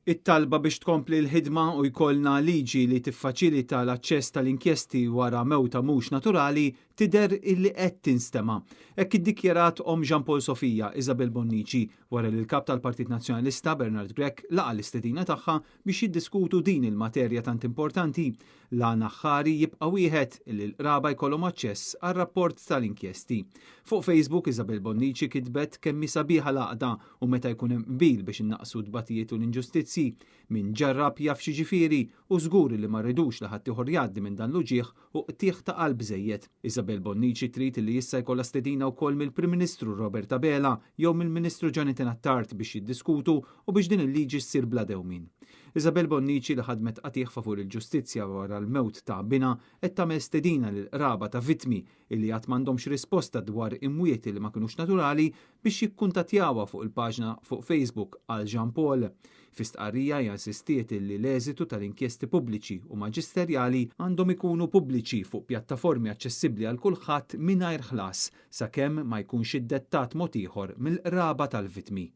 It-talba biex tkompli l-ħidma u jkollna liġi li tiffaċilita l-aċċess tal-inkjesti wara mewta mhux naturali tidher illi qed tinstema'. Hekk iddikjarat Jean Paul Sofija Isabel Bonnici wara li l-kap tal-Partit Nazzjonalista Bernard Grech laqa l-istedina tagħha biex jiddiskutu din il-materja tant importanti. L-għan aħħari jibqa' wieħed illi l-qraba jkollhom aċċess għar-rapport tal-inkjesti. Fuq Facebook Isabel Bonnici kitbet kemm sabiħa l-għaqda u meta jkun hemm qbil biex innaqsu d-batijiet u l-inġustizzi min ġarrab jaf xi ġifieri u żgur li ma rridux li ħadd ieħor jgħaddi minn dan l-uġigħ u qtieħ ta' qalb żejjed. Isabel Bonnici trid li issa jkollha stedina wkoll mill-Prim Ministru Robert Abela jew mill-Ministru Jonathan Attard biex jiddiskutu u biex din il-liġi ssir bla dewmien. Isabel Bonnici li ħadmet qatih favur il-ġustizzja wara l-mewt ta' Bina qed tagħmel stedina lil qraba ta' vittmi illi qatt m'għandhomx risposta dwar imwiet li ma kinux naturali biex jikkuntattjawha fuq il-paġna fuq Facebook għal Jean Paul. Fistqarrija insistiet li l-eżitu tal-inkjesti pubbliċi u maġisterjali għandhom ikunu pubbliċi fuq pjattaformi aċċessibbli għal kulħadd mingħajr ħlas sakemm ma jkunx iddettat mod ieħor mill-qraba tal-vittmi.